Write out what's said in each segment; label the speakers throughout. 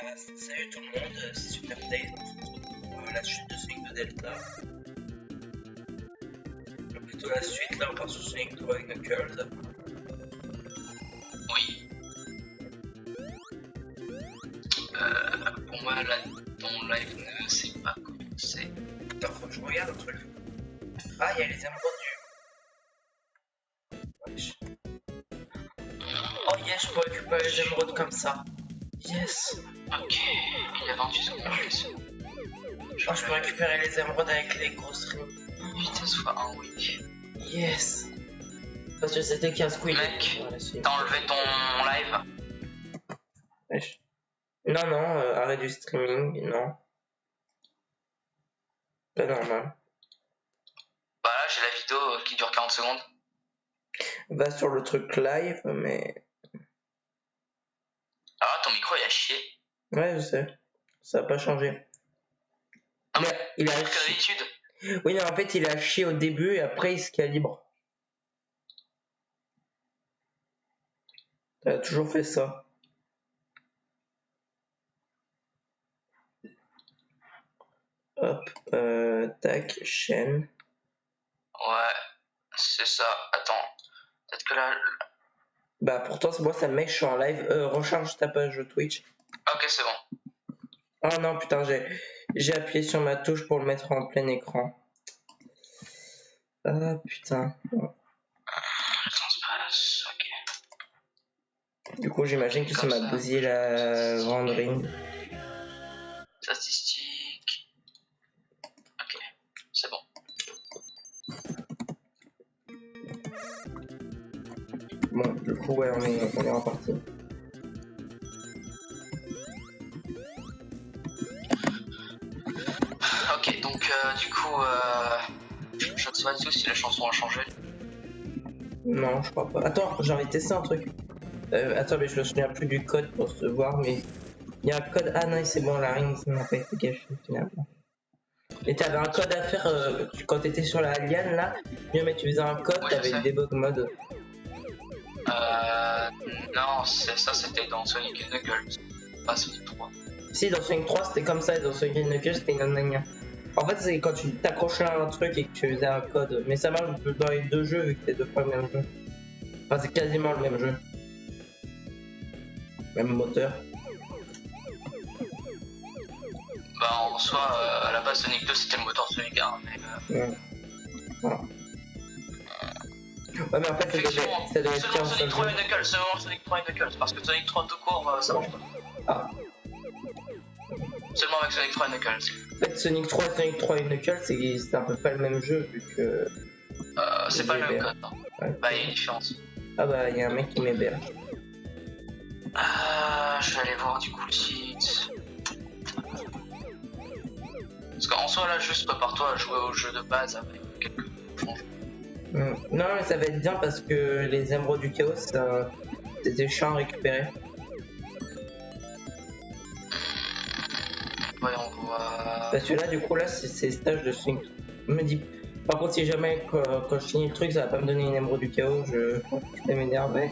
Speaker 1: Salut tout le monde, c'est une update pour la suite de Sonic 2 Delta. Ou plutôt la suite, là on part sur Sonic 3 avec Knuckles.
Speaker 2: Oui. Pour moi, là, ton live ne sait pas commencer.
Speaker 1: Attends, faut que je regarde un truc. Ah, il y a les émeraudes du... Wesh. Oh yes, je peux récupérer les émeraudes comme ça. Yes.
Speaker 2: Ok, il y a 28 secondes.
Speaker 1: Oh, je peux récupérer les émeraudes avec les grosses rings.
Speaker 2: Vitesse x1, oui.
Speaker 1: Yes. Parce que c'était 15 couilles.
Speaker 2: Mec,
Speaker 1: voilà,
Speaker 2: t'as enlevé ton live?
Speaker 1: Wesh. Non, non, arrêt du streaming, non. Pas normal.
Speaker 2: Bah là, j'ai la vidéo qui dure 40 secondes.
Speaker 1: Va sur le truc live, mais...
Speaker 2: Alors là, ton micro, il a chié.
Speaker 1: Ouais, je sais. Ça a pas changé.
Speaker 2: Non, mais
Speaker 1: Il a
Speaker 2: comme
Speaker 1: chié.
Speaker 2: d'habitude.
Speaker 1: Oui, non, en fait, il a chié au début et après, il se calibre. Il a toujours fait ça. Hop, tac, chaîne.
Speaker 2: Ouais, c'est ça. Attends, peut-être que là...
Speaker 1: Bah, pourtant, moi, ça me met que je suis en live. Recharge ta page Twitch.
Speaker 2: Ok, c'est bon.
Speaker 1: Oh non, putain, j'ai appuyé sur ma touche pour le mettre en plein écran. Ah, putain.
Speaker 2: Transpasse, ok.
Speaker 1: Du coup, j'imagine que ça m'a bousillé la rendering.
Speaker 2: Statistiques. Ok, c'est bon.
Speaker 1: Bon, du coup, ouais, on est reparti.
Speaker 2: Ok, donc du coup, je ne sais pas du tout si la chanson a changé.
Speaker 1: Non, je crois pas. Attends, j'ai envie de tester un truc. Attends, mais je me souviens plus du code pour se voir, mais il y a un code. Ah non, c'est bon, la ring, ça n'a pas été gâché finalement. Et t'avais un code à faire quand t'étais sur la liane là. Bien, mais tu faisais un code,
Speaker 2: Ouais,
Speaker 1: t'avais le debug mode.
Speaker 2: Non, ça c'était dans Sonic et Knuckles, pas Sonic 3.
Speaker 1: Si, dans Sonic 3 c'était comme ça, et dans Sonic Knuckles c'était gna. En fait, c'est quand tu t'accrochais à un truc et que tu faisais un code. Mais ça marche dans les deux jeux vu que c'est deux fois le même jeu. Enfin, c'est quasiment le même jeu. Même moteur.
Speaker 2: Bah en soi, à la base Sonic 2 c'était le moteur de Sonic 1, mais...
Speaker 1: Ouais. Voilà. Ouais, mais en fait,
Speaker 2: Effectivement,
Speaker 1: ça devait être
Speaker 2: seulement
Speaker 1: 15
Speaker 2: Sonic 3 et
Speaker 1: jeu.
Speaker 2: Knuckles, seulement Sonic 3 et Knuckles, parce que Sonic 3 tout court, ça marche pas.
Speaker 1: Ah.
Speaker 2: Seulement avec Sonic 3 et Knuckles.
Speaker 1: En fait, Sonic 3 et Knuckles, c'est un peu pas le même jeu vu que.
Speaker 2: C'est pas le même
Speaker 1: BR.
Speaker 2: code, non.
Speaker 1: Ouais.
Speaker 2: Bah il y a une différence.
Speaker 1: Ah bah, il y a un mec qui m'héberge.
Speaker 2: Je vais aller voir du coup le site. Parce qu'en soi là, juste prépare-toi à jouer au jeu de base avec quelques changements.
Speaker 1: Non, mais ça va être bien parce que les émeraudes du chaos, c'était chiant à récupérer.
Speaker 2: Voyons voir.
Speaker 1: Parce que là, du coup, là, c'est stage de Sonic. Me dis. Par contre, si jamais quand je finis le truc, ça va pas me donner une émeraude du chaos, je vais m'énerver.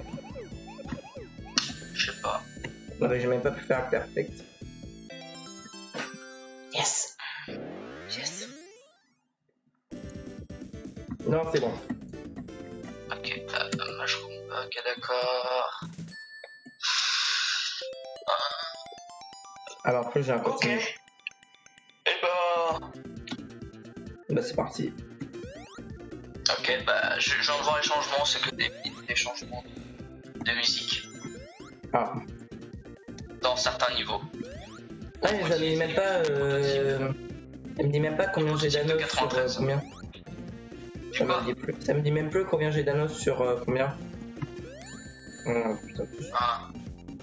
Speaker 2: Je sais pas.
Speaker 1: Non, mais j'ai même pas pu faire un perfect. Yes! Yes! Non, c'est bon.
Speaker 2: Ok, mushroom, ok d'accord.
Speaker 1: Alors, après, j'ai un
Speaker 2: Ok.
Speaker 1: continu.
Speaker 2: Et bah...
Speaker 1: Bah, c'est parti.
Speaker 2: Ok, bah je viens de voir les changements, c'est que des changements de musique
Speaker 1: Ah.
Speaker 2: dans certains niveaux.
Speaker 1: Ah, mais ça me dit même pas. Ça me dit même pas combien j'ai d'anneaux sur combien.
Speaker 2: Tu quoi?
Speaker 1: Ça me dit même plus combien j'ai d'anneaux sur combien. Oh putain.
Speaker 2: Ah.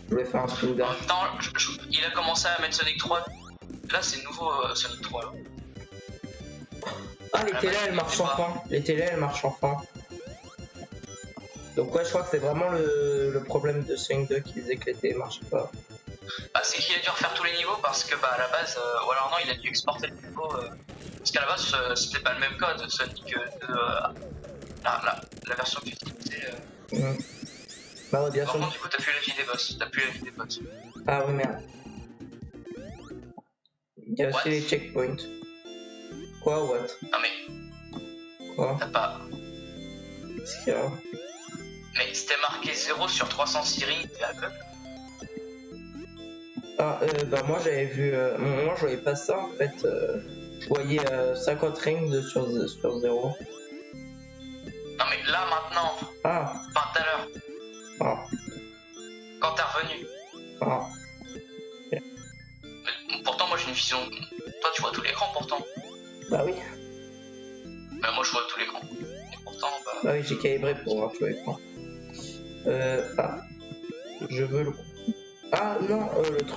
Speaker 1: Je voulais faire un spin
Speaker 2: En
Speaker 1: dash.
Speaker 2: même temps, il a commencé à mettre Sonic 3. Là, c'est nouveau Sonic 3. Là.
Speaker 1: Ah, les télés elles marchent enfin. Les télés elles marchent enfin. Donc, ouais, je crois que c'est vraiment le problème de Sonic 2 qui faisait que les télés marchaient pas.
Speaker 2: Bah, c'est qu'il a dû refaire tous les niveaux parce que, bah, à la base, ou alors non, il a dû exporter le niveau. Parce qu'à la base, c'était pas le même code. Sonic 2. La version que tu utilisais.
Speaker 1: Bah, ouais, bien
Speaker 2: Par
Speaker 1: sûr.
Speaker 2: contre, du coup, t'as plus la vie des boss.
Speaker 1: Ah, oui, merde. Il y a aussi
Speaker 2: What?
Speaker 1: les checkpoints. Quoi, what?
Speaker 2: Non mais,
Speaker 1: Quoi?
Speaker 2: t'as pas...
Speaker 1: Qu'est-ce qu'il y a?
Speaker 2: Mais c'était marqué 0 sur 306 rings, t'es aveugle?
Speaker 1: Ah, bah moi j'avais vu... moi je voyais pas ça en fait. Je voyais 50 rings sur 0.
Speaker 2: Non mais là maintenant,
Speaker 1: Ah,
Speaker 2: enfin tout à l'heure,
Speaker 1: ah,
Speaker 2: quand t'es revenu.
Speaker 1: ah.
Speaker 2: Mais pourtant moi j'ai une vision... Toi tu vois tout l'écran pourtant.
Speaker 1: Bah oui.
Speaker 2: Mais moi je vois tout l'écran. Et pourtant bah...
Speaker 1: Bah oui, j'ai calibré pour voir tout l'écran. Ah. Je veux le... Ah non,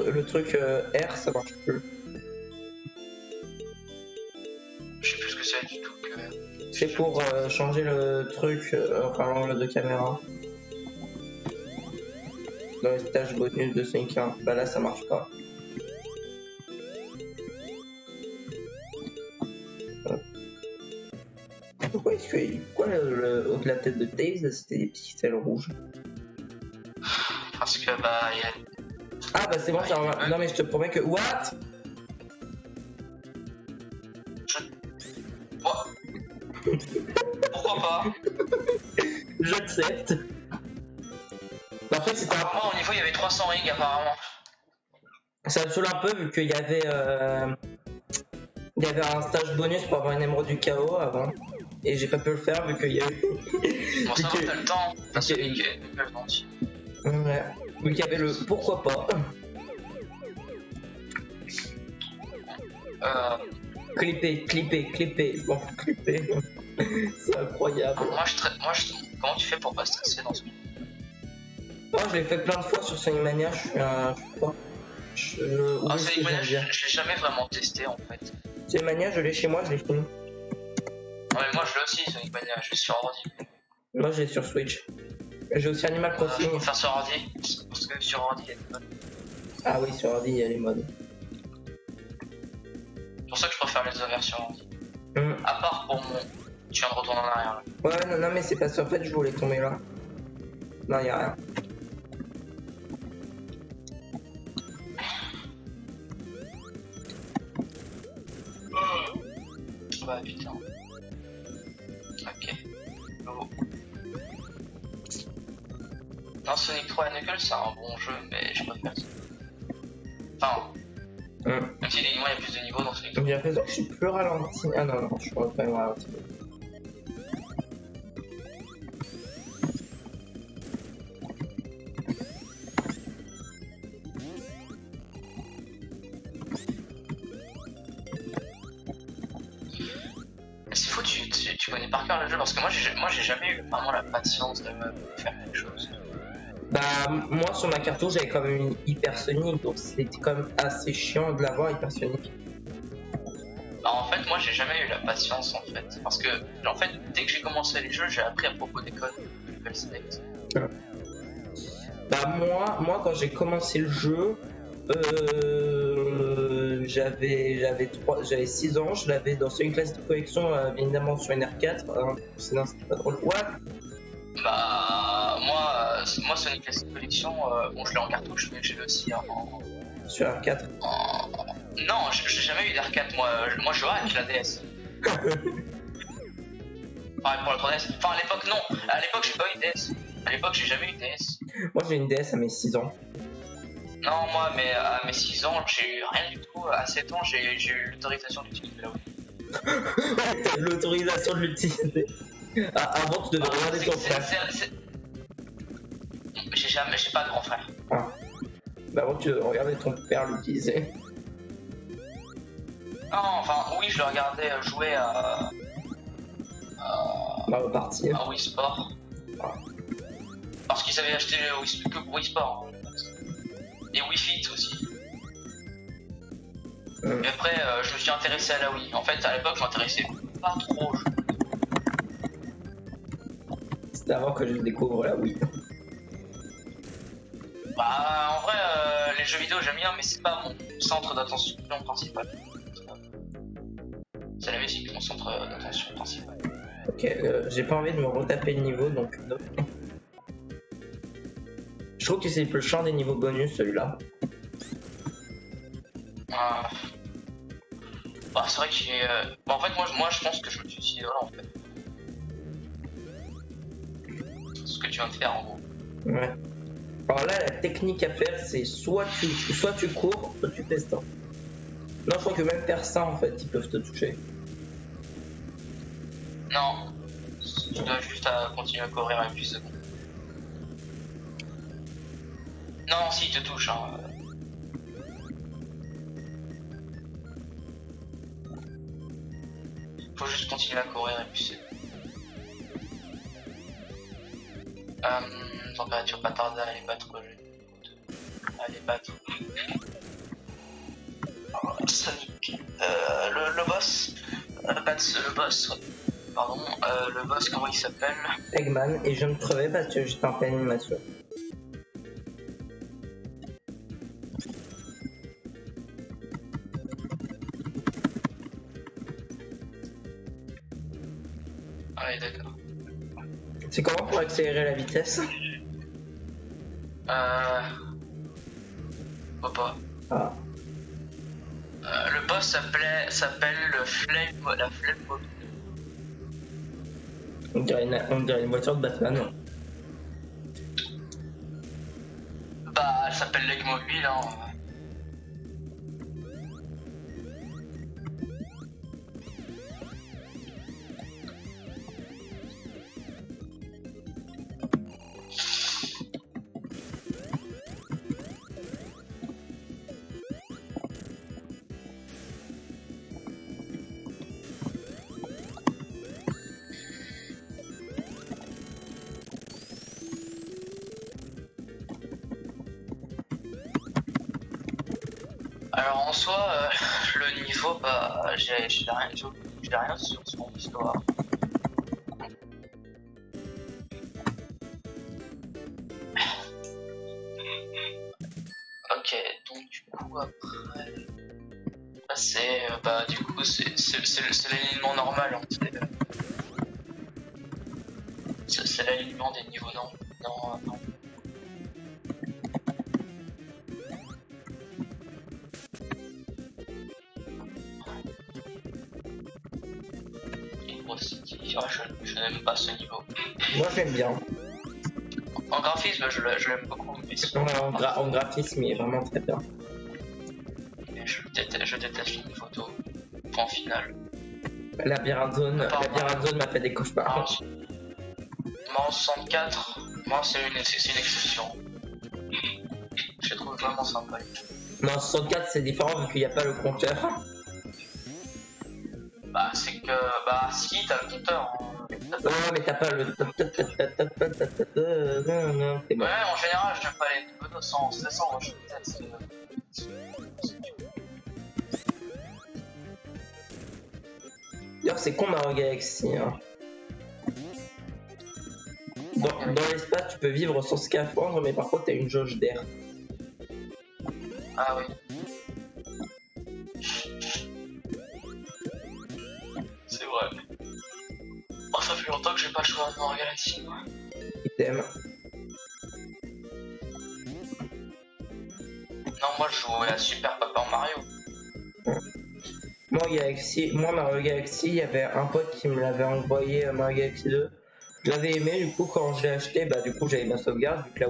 Speaker 1: le truc R ça marche plus.
Speaker 2: Je sais plus ce que c'est du tout que...
Speaker 1: C'est pour changer le truc, enfin l'angle de caméra. Dans les stages bonus de Sonic 1. Bah là ça marche pas. Pourquoi est-ce que... Pourquoi au-delà de la tête de Tails c'était des pixels rouges?
Speaker 2: Parce que bah... y a...
Speaker 1: Ah bah c'est bon, ça va. Non mais je te promets que... What?
Speaker 2: What? Pourquoi pas?
Speaker 1: J'accepte. Bah, en fait c'était un...
Speaker 2: Apparemment au niveau il y avait 300 rings apparemment.
Speaker 1: Ça me saoule un peu vu qu'il y avait... Il y avait un stage bonus pour avoir une émeraude du chaos avant. Et j'ai pas pu le faire vu qu'il y a eu...
Speaker 2: Bon ça va,
Speaker 1: que-
Speaker 2: t'as le temps. T'as
Speaker 1: que-
Speaker 2: celui qui est le temps dessus.
Speaker 1: Ouais. Vu qu'il y avait le pourquoi pas. Clipper. Bon, clipper. C'est incroyable.
Speaker 2: Comment tu fais pour pas stresser dans ce jeu?
Speaker 1: Moi, je l'ai fait plein de fois sur Sonic Mania. Je suis un. Je sais pas.
Speaker 2: Ah,
Speaker 1: Oui,
Speaker 2: Sonic Mania,
Speaker 1: j'aime bien.
Speaker 2: je l'ai jamais vraiment testé en fait.
Speaker 1: Sonic Mania, je l'ai chez moi, je l'ai fini.
Speaker 2: Ouais, moi je l'ai aussi, Sonic Mania, je l'ai sur ordi.
Speaker 1: Moi, je l'ai sur Switch. J'ai aussi Animal
Speaker 2: Je
Speaker 1: Crossing.
Speaker 2: préfère sur ordi, parce que sur ordi il y a des modes.
Speaker 1: Ah oui, sur ordi, il y a les modes.
Speaker 2: C'est pour ça que je préfère les ouvrir sur ordi.
Speaker 1: Hmm.
Speaker 2: À part pour mon. Tu viens de retourner en arrière là.
Speaker 1: Ouais, non, mais c'est parce qu'en fait, je voulais tomber là. Non, il y a rien.
Speaker 2: Bah putain. Ok. Go. Non, Sonic 3 et Knuckles c'est un bon jeu, mais je préfère ça. Enfin, même si il y a plus de niveaux dans Sonic 3.
Speaker 1: J'ai l'impression que je suis plus ralenti. Ah non, je suis quand même ralenti.
Speaker 2: C'est fou, tu connais par cœur le jeu parce que moi j'ai jamais eu vraiment la patience de me faire quelque chose.
Speaker 1: Bah, moi sur ma cartouche j'avais quand même une hypersonique, donc c'était quand même assez chiant de l'avoir hypersonique.
Speaker 2: Alors, en fait, moi j'ai jamais eu la patience en fait. Parce que, en fait, dès que j'ai commencé les jeux, j'ai appris à propos des codes de Level Select.
Speaker 1: Bah, moi quand j'ai commencé le jeu, j'avais 6 ans, je l'avais dans une classe de collection évidemment sur une R4, hein, sinon c'était pas drôle. What?
Speaker 2: Bah, moi Sonic Classic Collection, bon, je l'ai en cartouche, mais j'ai aussi en.
Speaker 1: Sur R4.
Speaker 2: Non, j'ai jamais eu d'arcade, moi je hack la DS. Pareil pour la 3DS. Enfin, à l'époque, non. À l'époque, j'ai pas eu de DS. À l'époque, j'ai jamais eu de DS.
Speaker 1: Moi j'ai une DS à mes 6 ans.
Speaker 2: Non, moi, mais à mes 6 ans, j'ai eu rien du tout. À 7 ans, j'ai eu l'autorisation d'utiliser la Wii.
Speaker 1: T'as l'autorisation de l'utiliser. Ah, avant tu devais regarder ton frère.
Speaker 2: J'ai pas de grand frère.
Speaker 1: Ah. Bah avant tu devais regarder ton père l'utiliser.
Speaker 2: Non, enfin, oui, je le regardais jouer à
Speaker 1: Bah repartir.
Speaker 2: Wii Sport. Parce qu'ils avaient acheté le Wii, que pour Wii Sport. Et Wii Fit aussi. Et après, je me suis intéressé à la Wii. En fait, à l'époque, je m'intéressais pas trop au jeu.
Speaker 1: C'était avant que je découvre la Wii.
Speaker 2: Bah, en vrai, les jeux vidéo, j'aime bien, mais c'est pas mon centre d'attention principal. C'est la musique, mon centre d'attention principal.
Speaker 1: Ok, j'ai pas envie de me retaper le niveau donc. Non. Je trouve que c'est le champ des niveaux bonus celui-là.
Speaker 2: Bah, c'est vrai qu'il est. Bah, en fait, moi je pense que je me suis suicidé là en fait. C'est ce que tu viens de faire en gros.
Speaker 1: Ouais. Alors là, la technique à faire, c'est soit tu cours, soit tu fais ça. Non, je crois que même faire ça, en fait, ils peuvent te toucher.
Speaker 2: Non, tu dois juste continuer à courir et puis c'est bon. Non, si, il te touche. Hein. Faut juste continuer à courir et puis c'est bon. Température pas tarder à aller battre. Allez battre. Sonic. Le boss. Le boss. Ouais. Pardon. Le boss, comment il s'appelle?
Speaker 1: Eggman, et je me crevais parce que j'étais en pleine animation.
Speaker 2: Ah oui, d'accord.
Speaker 1: C'est comment pour accélérer la vitesse?
Speaker 2: Faut pas.
Speaker 1: Ah.
Speaker 2: Le boss s'appelle la flemme mobile.
Speaker 1: On dirait une voiture de Batman. Non.
Speaker 2: Bah, elle s'appelle l'aigle mobile, hein. Alors en soi, le niveau, bah, j'ai rien sur son histoire. Ok, donc du coup après, c'est bah du coup c'est l'alignement normal, hein, c'est l'alignement des niveaux non. Je n'aime pas ce niveau.
Speaker 1: Moi, j'aime bien.
Speaker 2: En graphisme, je l'aime beaucoup, mais sinon,
Speaker 1: En graphisme, il est vraiment très bien.
Speaker 2: je déteste les photos. Point final.
Speaker 1: Labyrinthe Zone m'a fait des cauchemars.
Speaker 2: Mario 64, moi c'est une exception. Je trouve vraiment sympa.
Speaker 1: Non, 64 c'est différent vu qu'il n'y a pas le compteur.
Speaker 2: Bah c'est que, bah si, t'as le compteur. Hein.
Speaker 1: Ouais, mais t'as pas le... Non, c'est bon.
Speaker 2: Ouais, en général, j'aime pas les photos sans stressant, moi je déteste.
Speaker 1: D'ailleurs, c'est con Mario Galaxy. Hein. Dans l'espace, tu peux vivre sans scaphandre, mais par contre, t'as une jauge d'air.
Speaker 2: Ah oui. C'est vrai. Oh, ça fait longtemps que j'ai pas joué à Mario Galaxy, moi.
Speaker 1: Item.
Speaker 2: Non, moi je jouais à Super Paper Mario.
Speaker 1: Moi, Mario Galaxy, il y avait un pote qui me l'avait envoyé Mario Galaxy 2. Je l'avais aimé, du coup, quand je l'ai acheté, bah, du coup, j'avais ma sauvegarde, vu que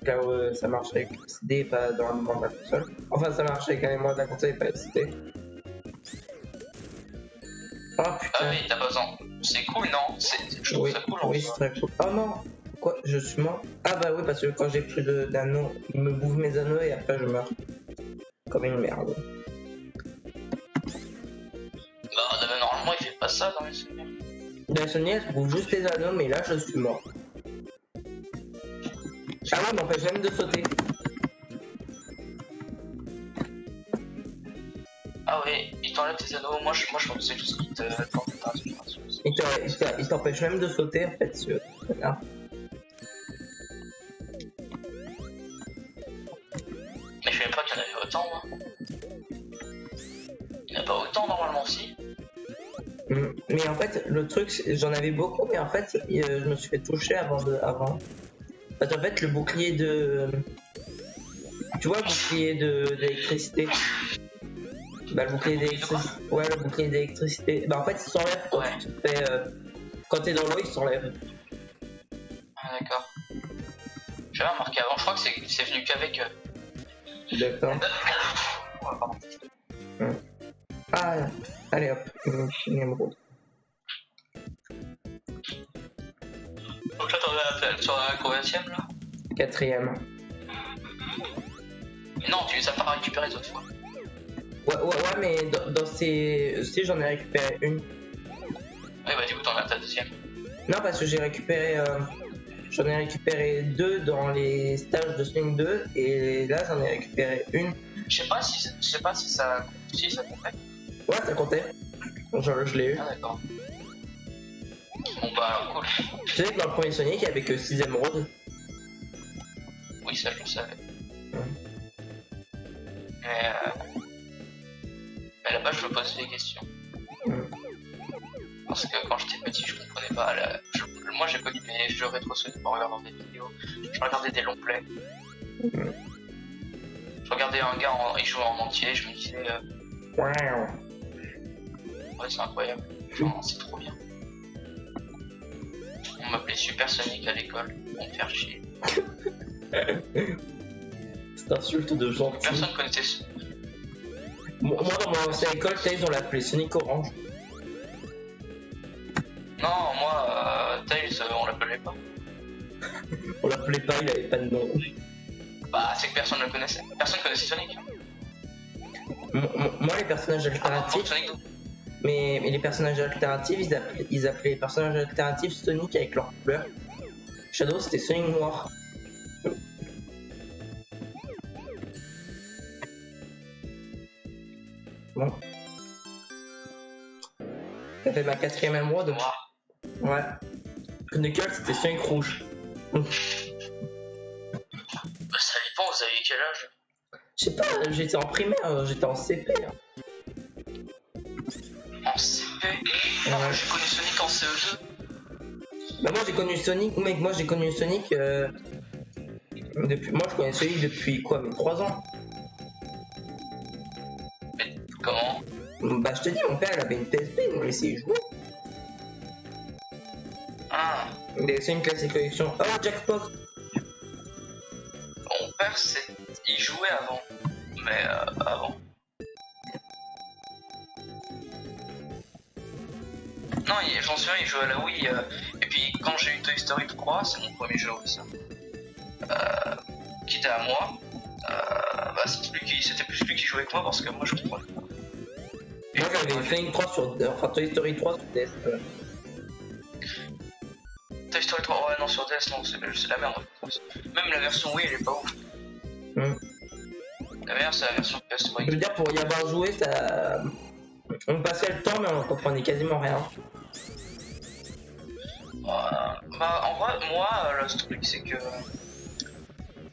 Speaker 1: là, ça marche avec le CD et pas dans la mémoire de la console. Enfin, ça marche avec la mémoire de la console et pas le CD. Ah putain.
Speaker 2: Ah oui, t'as pas besoin. C'est cool, non? Je trouve ça cool en
Speaker 1: Oui,
Speaker 2: soi.
Speaker 1: c'est très cool. Oh non! Quoi? Je suis mort? Ah bah oui, parce que quand j'ai plus d'anneaux, il me bouffe mes anneaux et après je meurs. Comme une merde.
Speaker 2: Bah, normalement, il fait pas ça dans les souvenirs.
Speaker 1: Dans les souvenirs, je bouffe juste les anneaux, mais là, je suis mort. Ah ouais, m'empêche même de sauter.
Speaker 2: Ah oui, il t'enlève tes anneaux. Moi, je pensais juste qu'il te
Speaker 1: Il t'empêche même de sauter, en fait, ce là.
Speaker 2: Mais je savais pas qu'il y en avait autant, moi. Il n'y en a pas autant normalement aussi.
Speaker 1: Mais en fait, le truc, j'en avais beaucoup, mais en fait, je me suis fait toucher avant. Parce qu'en fait, le bouclier de... Tu vois, le bouclier d'électricité. Bah le bouclier
Speaker 2: Le bouclier de quoi?
Speaker 1: d'électricité. Ouais, le bouclier d'électricité. Bah en fait il s'enlève quand
Speaker 2: Ouais.
Speaker 1: tu te fais. Quand t'es dans l'eau, il s'enlève.
Speaker 2: Ah, d'accord. J'avais remarqué avant, je crois que c'est venu qu'avec.
Speaker 1: D'accord.
Speaker 2: Ouais, pardon.
Speaker 1: Ah, allez hop, une émeraude.
Speaker 2: Donc là, t'en es sur la combienième là?
Speaker 1: 4ème.
Speaker 2: Mais non, tu les as pas récupérés d'autres fois.
Speaker 1: Ouais, mais dans ces. Si j'en ai récupéré une.
Speaker 2: Ouais, bah du coup, t'en as ta deuxième.
Speaker 1: Non, parce que j'ai récupéré. J'en ai récupéré 2 dans les stages de Swing 2 et là j'en ai récupéré une.
Speaker 2: Je sais pas si ça. Si ça comptait.
Speaker 1: Ouais, ça comptait. Genre, je l'ai eu.
Speaker 2: Ah, d'accord. Bon, bah alors, cool.
Speaker 1: Tu sais que dans le premier Sonic, il y avait que 6 émeraudes.
Speaker 2: Oui, ça, je le savais. Mais là-bas, je me posais des questions. Parce que quand j'étais petit, je comprenais pas. Moi, j'ai connu des jeux rétro Sonic en regardant des vidéos. Je regardais des long plays. Je regardais un gars il jouait en entier. Je me disais,
Speaker 1: Wow.
Speaker 2: ouais, c'est incroyable. Genre, c'est trop bien. On m'appelait Super Sonic à l'école pour me faire chier.
Speaker 1: C'est insulte de gentil.
Speaker 2: Personne connaissait ce.
Speaker 1: Moi, dans mon ancienne école, Tails, on l'appelait Sonic Orange.
Speaker 2: Non, moi, Tails, on l'appelait pas.
Speaker 1: On l'appelait pas, il avait pas de nom.
Speaker 2: Bah, c'est que personne le connaissait. Personne connaissait Sonic.
Speaker 1: Moi, les personnages
Speaker 2: Ah, pour
Speaker 1: alternatifs.
Speaker 2: Sonic 2.
Speaker 1: Mais les personnages alternatifs, ils appelaient les personnages alternatifs Sonic avec leur couleur. Shadow, c'était Sonic noir. Bon. Ça fait ma 4ème émeraude.
Speaker 2: Noir.
Speaker 1: Ouais. Knuckles, c'était Sonic rouge.
Speaker 2: Bah, ça dépend, vous aviez quel âge?
Speaker 1: Je sais pas, j'étais en primaire, j'étais en CP. Hein.
Speaker 2: En CP? Non, moi, j'ai connu Sonic en CE2.
Speaker 1: Bah moi j'ai connu Sonic, mec, moi j'ai connu Sonic depuis. Moi je connais Sonic depuis quoi, mais 3 ans.
Speaker 2: Mais comment?
Speaker 1: Bah je te dis, mon père il avait une PSP, il nous laissait y jouer.
Speaker 2: Ah,
Speaker 1: Il avait Sonic Classic Collection. Oh jackpot.
Speaker 2: mon père, il jouait avant. Mais avant. Non, j'en souviens, il jouait à la Wii. Et puis quand j'ai eu Toy Story 3, c'est mon premier jeu aussi. Qui était à moi. Bah, c'était plus lui qui jouait que moi parce que moi je comprenais pas. Et
Speaker 1: Moi j'avais Sonic 3 sur. Enfin Toy Story 3 sur DS.
Speaker 2: Toy Story 3, ouais, non, sur DS, non, c'est la merde. Même la version Wii, elle est pas ouf. La meilleure, c'est la version PS3.
Speaker 1: Je veux dire, pour y avoir joué, ça. On passait le temps, mais on comprenait quasiment rien.
Speaker 2: Bah, en vrai, moi, le truc, c'est que.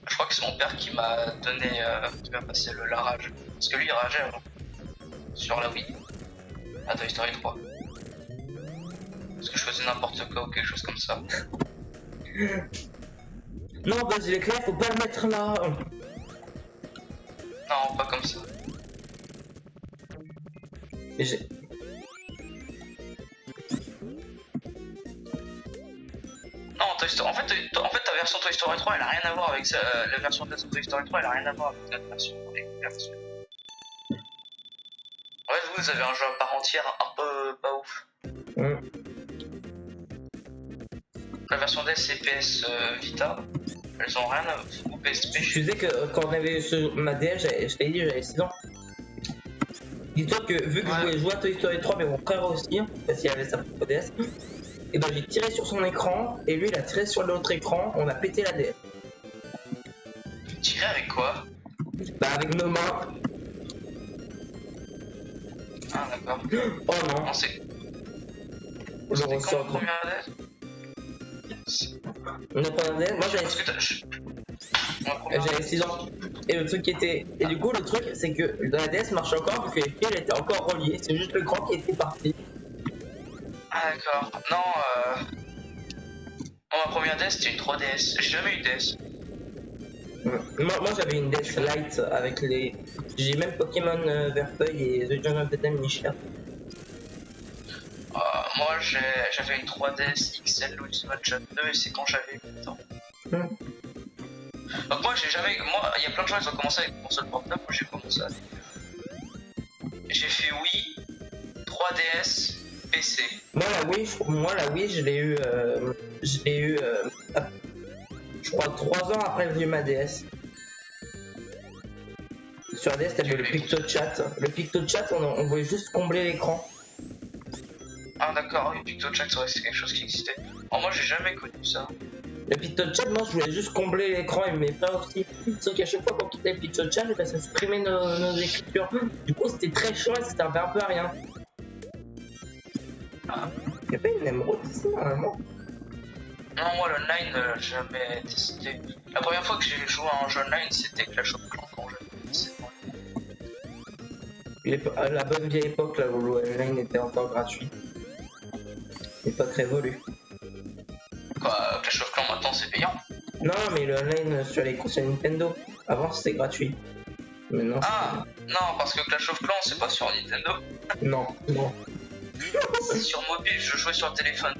Speaker 2: Je crois que c'est mon père qui m'a donné. Qui m'a passé la rage. Parce que lui, il rageait avant. Sur la Wii. À Toy Story 3. Parce que je faisais n'importe quoi ou quelque chose comme ça.
Speaker 1: Non, Buzz l'éclair, faut pas le mettre là.
Speaker 2: Non, pas comme ça.
Speaker 1: Et j'ai-
Speaker 2: Non, Toy Story. En fait, ta version Toy Story 3, elle a rien à voir avec ça. La version de Toy Story 3, elle a rien à voir avec notre version. En fait, vous avez un jeu à part entière un peu pas ouf. La version DS et PS Vita, elles ont rien à voir. Ou PSP.
Speaker 1: Je disais que quand on avait ma DS, je t'avais dit, j'avais 6 ans. Dis-toi que vu que je voulais jouer à Toy Story 3, mais mon frère aussi, parce qu'il avait sa propre DS, et ben j'ai tiré sur son écran, et lui il a tiré sur l'autre écran, on a pété la DS.
Speaker 2: Tirer avec quoi?
Speaker 1: Bah avec nos mains.
Speaker 2: Ah, d'accord.
Speaker 1: Oh non,
Speaker 2: Non, c'est.
Speaker 1: je
Speaker 2: C'était quand
Speaker 1: ressors.
Speaker 2: la première DS?
Speaker 1: On a pas un DS, moi
Speaker 2: Parce que
Speaker 1: j'avais 6 ans. Et le truc qui était. Et du coup, le truc, c'est que la DS marchait encore, parce que les fils étaient encore reliés, c'est juste le grand qui était parti.
Speaker 2: Ah, d'accord. Non, ma première DS, c'était une 3DS. J'ai jamais eu de DS.
Speaker 1: Moi j'avais une DS Lite avec les. J'ai même Pokémon Verfeuille et The Jungle Totem Nisha.
Speaker 2: Moi j'avais une 3DS XL Ultimate Chat 2 et c'est quand j'avais 8 ans.
Speaker 1: Hmm.
Speaker 2: Donc moi j'ai jamais. Moi il y a plein de gens qui ont commencé avec une console portable, moi j'ai commencé avec. J'ai fait Wii, 3DS, PC.
Speaker 1: Moi la Wii je l'ai eu, je crois 3 ans après que j'ai eu ma DS. Sur la DS t'avais le PictoChat. Le PictoChat on voulait juste combler l'écran.
Speaker 2: Ah d'accord, oui, PictoChat c'est vrai que c'est quelque chose qui existait. Oh, moi j'ai jamais connu ça.
Speaker 1: Le PictoChat, moi je voulais juste combler l'écran et mes frères aussi. Sauf qu'à chaque fois qu'on quittait le PictoChat, ça supprimait nos écritures. Du coup c'était très chiant et ça servait un peu à rien.
Speaker 2: Ah.
Speaker 1: Y'a pas une émeraude ici normalement?
Speaker 2: Non, moi l'online jamais testé. La première fois que j'ai joué à un jeu online c'était Clash of Clans quand j'avais 17 ans.
Speaker 1: À la bonne vieille époque là où l'online était encore gratuit. Époque révolue.
Speaker 2: Quoi, Clash of Clans maintenant c'est payant?
Speaker 1: Non mais le online sur les consoles Nintendo, avant c'était gratuit. Maintenant
Speaker 2: Ah non, parce que Clash of Clans c'est pas sur Nintendo.
Speaker 1: non.
Speaker 2: C'est sur mobile, je jouais sur téléphone.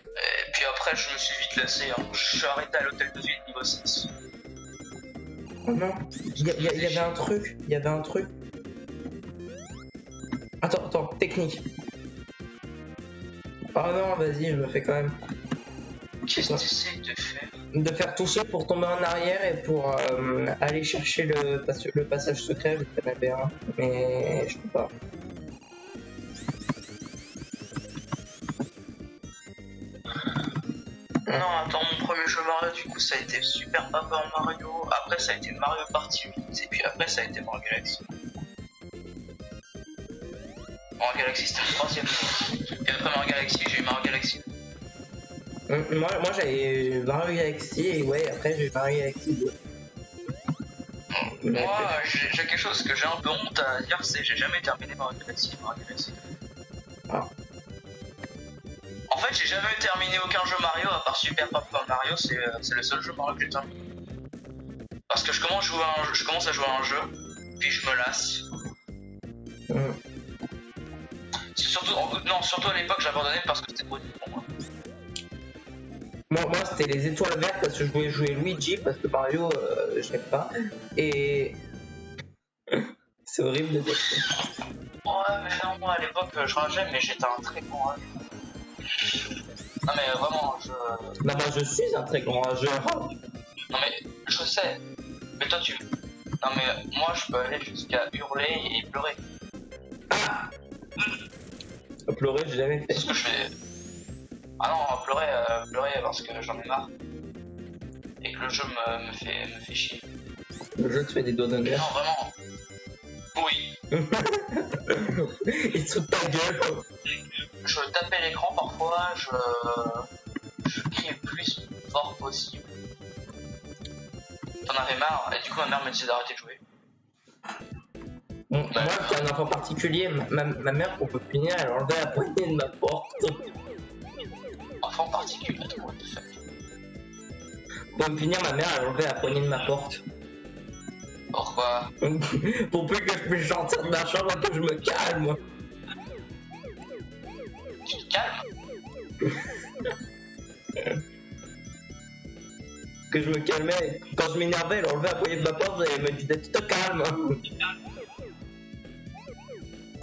Speaker 2: Et puis après je me suis vite lassé, hein. Je suis arrêté à l'hôtel de ville niveau 6.
Speaker 1: Oh non, il y avait un truc. Attends, technique. Oh non, vas-y, je me fais quand même.
Speaker 2: Qu'est-ce que t'essayes de faire?
Speaker 1: De faire toucher pour tomber en arrière et pour aller chercher le passage secret, vu que t'en avais un. Mais je peux pas.
Speaker 2: Non, attends, mon premier jeu Mario, du coup, ça a été Super Paper Mario. Après, ça a été Mario Party 8. Et puis après, ça a été Mario Galaxy. Mario Galaxy, c'était le troisième. Et après Mario Galaxy, j'ai eu Mario Galaxy.
Speaker 1: Moi j'avais eu Mario Galaxy et ouais, après j'ai eu Mario Galaxy 2.
Speaker 2: Moi, j'ai quelque chose que j'ai un peu honte à dire, c'est que j'ai jamais terminé Mario Galaxy.
Speaker 1: Ah.
Speaker 2: En fait, j'ai jamais terminé aucun jeu Mario à part Super Paper Mario, c'est le seul jeu Mario que j'ai terminé. Parce que je commence à jouer à un jeu, puis je me lasse. Surtout à l'époque, j'abandonnais parce que c'était trop dur pour moi.
Speaker 1: Moi c'était les étoiles vertes parce que je voulais jouer Luigi parce que Mario je n'aime pas. Et c'est horrible de dire ça.
Speaker 2: Ouais, mais non, moi à l'époque je rageais, mais j'étais un très grand rageux. Non, mais vraiment,
Speaker 1: Non, moi je suis un très grand rageur.
Speaker 2: Non, mais je sais. Mais toi, tu. Non, mais moi je peux aller jusqu'à hurler et pleurer.
Speaker 1: Ah, pleurer, j'ai jamais fait.
Speaker 2: C'est ce que je fais. Ah non, pleurer parce que j'en ai marre. Et que le jeu me fait chier.
Speaker 1: Le jeu te fait des doigts d'honneur.
Speaker 2: Non, vraiment. Oui.
Speaker 1: Il se fout de ta gueule.
Speaker 2: Je tapais l'écran parfois, je criais le plus fort possible. J'en avais marre, et du coup ma mère me disait d'arrêter de jouer.
Speaker 1: Moi, c'est un enfant particulier. Ma mère, pour me punir, elle enlevait la poignée de ma porte.
Speaker 2: Enfant particulier, what the fuck.
Speaker 1: Pour me punir, ma mère, elle enlevait la poignée de ma porte.
Speaker 2: Pourquoi?
Speaker 1: Pour plus que je puisse sortir de ma chambre, que je me calme.
Speaker 2: Tu te calmes?
Speaker 1: Que je me calmais. Quand je m'énervais, elle enlevait la poignée de ma porte et elle me disait tu te calmes.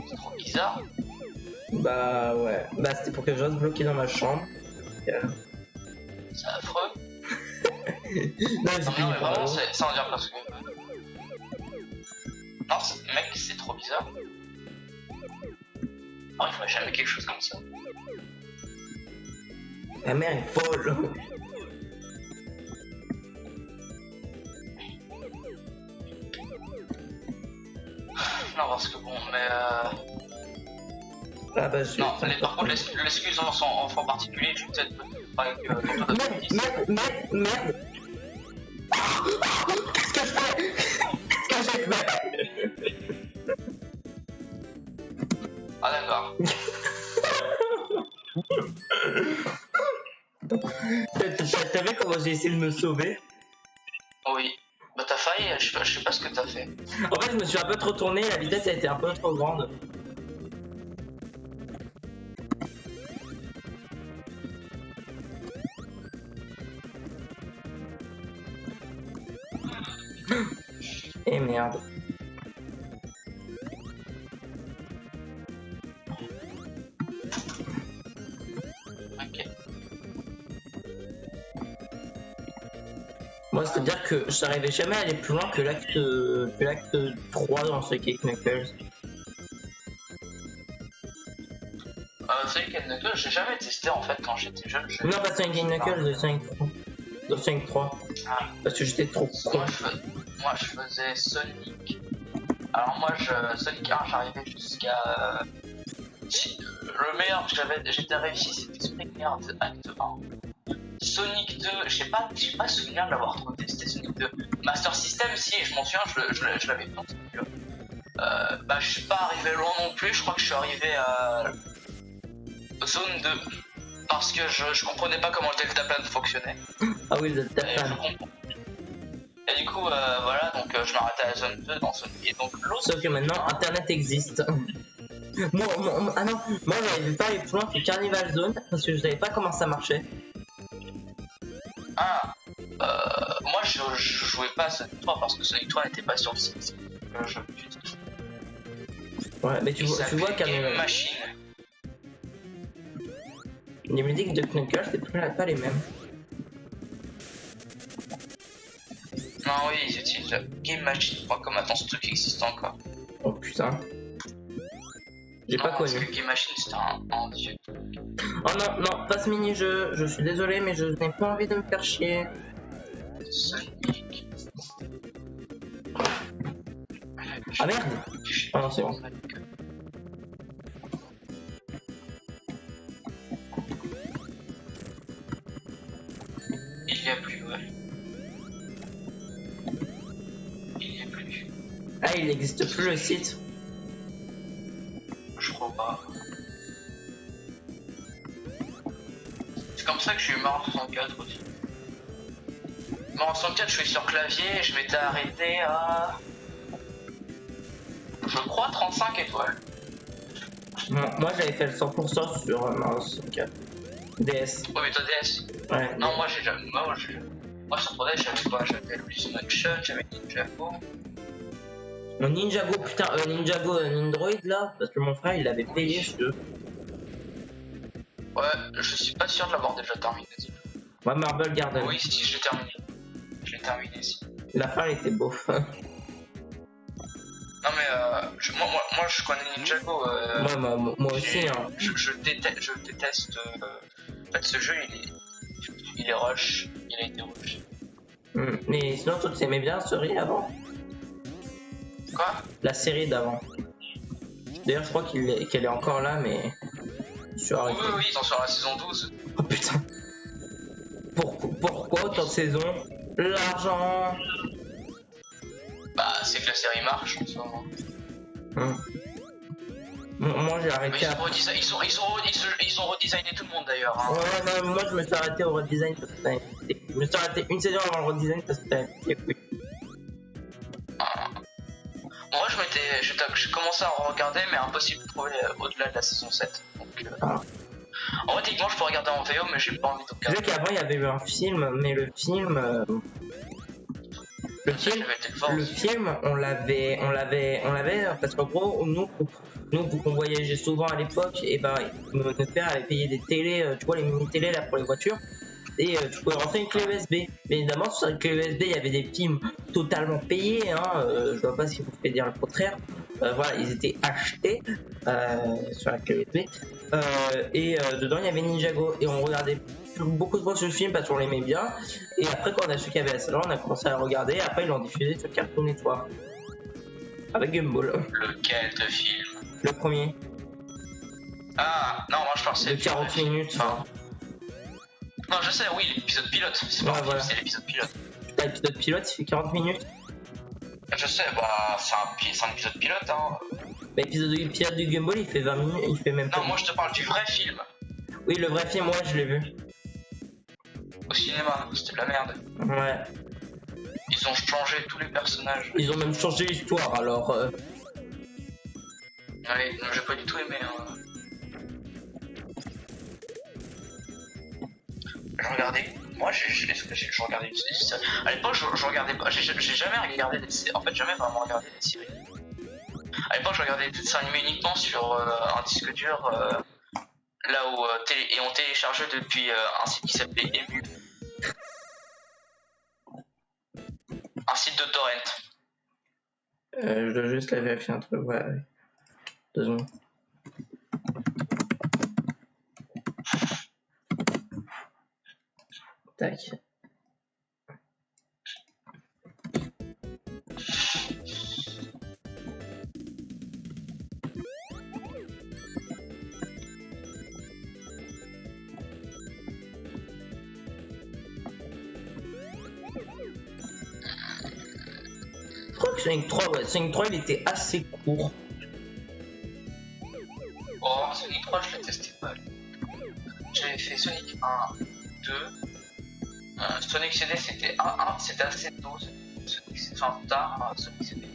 Speaker 2: C'est trop bizarre.
Speaker 1: Bah ouais. Bah c'était pour que je reste bloqué dans ma chambre.
Speaker 2: C'est affreux.
Speaker 1: Non,
Speaker 2: Non, mais vraiment, c'est sans dire parce que. Non, mec, c'est trop bizarre. Non, il ferait jamais quelque chose comme ça.
Speaker 1: Ma mère est folle.
Speaker 2: Non, parce que bon, mais.
Speaker 1: Ah bah je...
Speaker 2: Non, par contre, l'excuse en son enfant particulier, je suis peut-être pas avec
Speaker 1: Merde. Qu'est-ce que je fais? Qu'est-ce que j'ai fait?
Speaker 2: Ah d'accord.
Speaker 1: T'as vu comment j'ai essayé de me sauver?
Speaker 2: Oui. Bah t'as failli, je sais pas ce que t'as fait.
Speaker 1: En fait, je me suis un peu trop tourné, la vitesse a été un peu trop grande. Et merde.
Speaker 2: Ok.
Speaker 1: Moi, c'est-à-dire que j'arrivais jamais à aller plus loin que l'acte 3 dans Sonic Knuckles.
Speaker 2: Sonic Knuckles, j'ai jamais testé en fait quand j'étais jeune.
Speaker 1: Non, pas Sonic Knuckles, de Sonic 3. De Sonic 3.
Speaker 2: Ah.
Speaker 1: Parce que j'étais trop con.
Speaker 2: Moi je faisais Sonic. Alors moi Sonic 1 j'arrivais jusqu'à le meilleur que j'étais réussi c'était Sonic Acte 1. Sonic 2, j'ai pas souvenir de l'avoir trop testé Sonic 2. Master System si je m'en souviens je l'avais pas entendu. Bah je suis pas arrivé loin non plus, je crois que je suis arrivé à Zone 2. Parce que je comprenais pas comment le deltaplane fonctionnait.
Speaker 1: Ah oui, le deltaplane.
Speaker 2: Et du coup, voilà, donc je m'arrêtais à la zone 2 dans Sonic. Et donc l'autre.
Speaker 1: Sauf que maintenant, Internet existe. Ah non, moi j'avais pas aller plus loin que Carnival Zone parce que je savais pas comment ça marchait.
Speaker 2: Ah, moi je jouais pas à Sonic 3 parce que Sonic 3 n'était pas sur le site.
Speaker 1: Ouais, mais tu vois
Speaker 2: Game Machine.
Speaker 1: Les musiques de Knuckles, c'est pas les mêmes.
Speaker 2: Non, oui, ils utilisent Game Machine. Comme attends, ce truc existe encore.
Speaker 1: Oh putain. J'ai pas connu.
Speaker 2: Parce que Game Machine c'était un dieu.
Speaker 1: Oh non, non, pas ce mini-jeu. Je suis désolé, mais je n'ai pas envie de me faire chier.
Speaker 2: Sonic.
Speaker 1: Ah merde. Ah non, c'est bon.
Speaker 2: Il y a plus, ouais. Il y a plus.
Speaker 1: Ah, il n'existe plus le site.
Speaker 2: Je crois pas. C'est comme ça que j'ai eu Mario 64 aussi. Mario 64, je suis sur clavier et je m'étais arrêté à. Je crois 35 étoiles.
Speaker 1: Non, moi j'avais fait le 100% sur Mario 64. DS.
Speaker 2: Ouais, mais toi DS.
Speaker 1: Ouais.
Speaker 2: Non, moi j'ai jamais. Moi sur 3DS, j'avais quoi? J'avais Luigi's Mansion, j'avais Ninjago.
Speaker 1: Mon Ninjago, putain, Ninjago Nindroid là, parce que mon frère il l'avait payé ce jeu.
Speaker 2: Ouais, je suis pas sûr de l'avoir déjà terminé.
Speaker 1: Ouais, Marble Garden.
Speaker 2: Oui, si, je l'ai terminé. Je l'ai terminé, si.
Speaker 1: La fin elle était beauf.
Speaker 2: Non, mais moi je connais Ninjago.
Speaker 1: Ouais, moi aussi, hein.
Speaker 2: Je déteste. En fait, ce jeu il est rush. Il a été rush.
Speaker 1: Mais sinon, toi tu aimais bien la série avant?
Speaker 2: Quoi?
Speaker 1: La série d'avant. D'ailleurs, je crois qu'elle est encore là, mais. Je suis arrêté.
Speaker 2: Oui, ils sont sur la saison 12.
Speaker 1: Oh putain. Pourquoi autant de saisons? L'argent.
Speaker 2: Bah, c'est que la série marche en ce moment.
Speaker 1: Moi j'ai arrêté.
Speaker 2: Mais ils ont redesigné tout le monde d'ailleurs. Hein.
Speaker 1: Ouais, non, moi je me suis arrêté au redesign parce que t'avais. Je me suis arrêté une saison avant le redesign parce que t'avais piqué couilles.
Speaker 2: Moi j'ai commencé à regarder mais impossible de trouver au-delà de la saison 7. Donc, en vrai techniquement je peux regarder en VO mais j'ai pas envie de
Speaker 1: Je sais
Speaker 2: regarder.
Speaker 1: qu'avant il y avait eu un film, mais le film. Le film, on l'avait, parce qu'en gros, nous, pour qu'on voyageait souvent à l'époque, et ben, notre père avait payé des télés, tu vois, les mini-télés là pour les voitures, et tu pouvais rentrer une clé USB. Mais évidemment, sur cette clé USB, il y avait des films totalement payés, hein, je vois pas si vous pouvez dire le contraire. Voilà, ils étaient achetés sur la clé USB, et dedans il y avait Ninjago, et on regardait beaucoup de fois ce film parce qu'on l'aimait bien, et après quand on a su qu'il y avait la saison on a commencé à le regarder, et après ils l'ont diffusé sur Cartoon Network avec Gumball.
Speaker 2: Lequel de film?
Speaker 1: Le premier
Speaker 2: Ah non, moi je pensais
Speaker 1: de 40 minutes.
Speaker 2: Enfin, non je sais, oui, l'épisode pilote, c'est pas
Speaker 1: Ouais, voilà.
Speaker 2: c'est l'épisode pilote.
Speaker 1: Putain, l'épisode pilote il fait 40 minutes.
Speaker 2: Je sais, bah c'est un épisode pilote hein.
Speaker 1: Bah, l'épisode pilote du Gumball il fait 20 minutes, il fait même pas.
Speaker 2: Non, moi je te parle du vrai film.
Speaker 1: Oui, le vrai film, moi je l'ai vu.
Speaker 2: cinéma, c'était de la merde.
Speaker 1: Ouais.
Speaker 2: Ils ont changé tous les personnages.
Speaker 1: Ils ont même changé l'histoire, alors...
Speaker 2: Ouais, non, j'ai pas du tout aimé. Hein. Je regardais. Moi, je regardais. À l'époque, je regardais pas. J'ai jamais regardé des séries. En fait, jamais vraiment regardé des séries. À l'époque, je regardais des dessins animés uniquement sur un disque dur. Là où et on téléchargeait depuis un site qui s'appelait Emu. Un site de torrent.
Speaker 1: je dois juste la vérifier un truc, ouais. 2 secondes. Tac. Je crois que Sonic 3, ouais, Sonic 3 il était assez court.
Speaker 2: Oh, Sonic 3, je l'ai testé pas. J'avais fait Sonic 1, 2. Sonic CD, c'était 1, c'était assez tôt. Sonic CD, enfin tard, Sonic CD.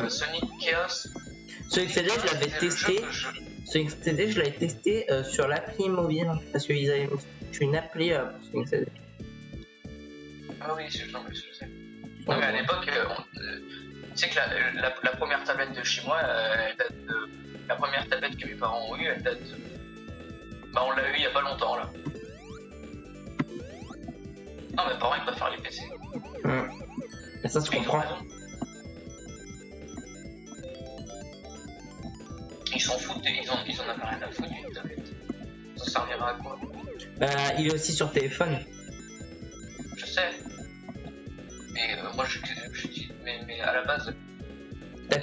Speaker 2: Sonic Chaos.
Speaker 1: Sonic CD, je l'avais testé. Sonic CD, je l'avais testé sur l'appli mobile parce qu'ils avaient une appli pour Sonic CD.
Speaker 2: Ah oui, je sais. Non, mais à l'époque, tu sais que la première tablette de chez moi, elle date de. La première tablette que mes parents ont eue, elle date de. Bah, on l'a eu il y a pas longtemps là. Non, mes parents ils préfèrent les PC.
Speaker 1: Et ça se comprend.
Speaker 2: Ils s'en foutent, ils en avaient rien à foutre d'une tablette. Ça servira à quoi?
Speaker 1: Il est aussi sur téléphone.
Speaker 2: Je sais. Mais moi je dis, mais à la base.
Speaker 1: T'as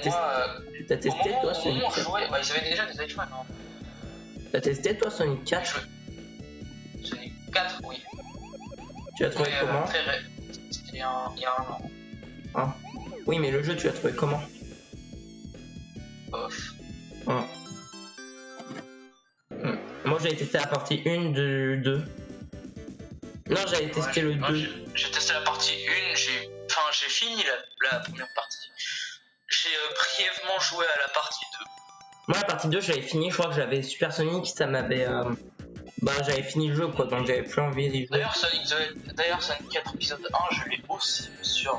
Speaker 1: testé toi Sonic 4?
Speaker 2: Bah, ils avaient déjà des iPhones. Hein.
Speaker 1: T'as testé toi Sonic 4?
Speaker 2: Sonic 4, oui.
Speaker 1: Tu l'as trouvé comment?
Speaker 2: C'était il y a un an.
Speaker 1: Ah. Oui, mais le jeu, tu l'as trouvé comment?
Speaker 2: Bof.
Speaker 1: Ah. Moi, j'avais testé la partie 1 du 2. Non, j'avais testé le 2.
Speaker 2: J'ai testé la partie 1, j'ai fini la première partie. J'ai brièvement joué à la partie 2.
Speaker 1: Moi, la partie 2, j'avais fini, je crois que j'avais Super Sonic, ça m'avait... Bah, j'avais fini le jeu, quoi, donc j'avais plus envie d'y jouer.
Speaker 2: D'ailleurs, Sonic 4 épisode 1, je l'ai aussi sur...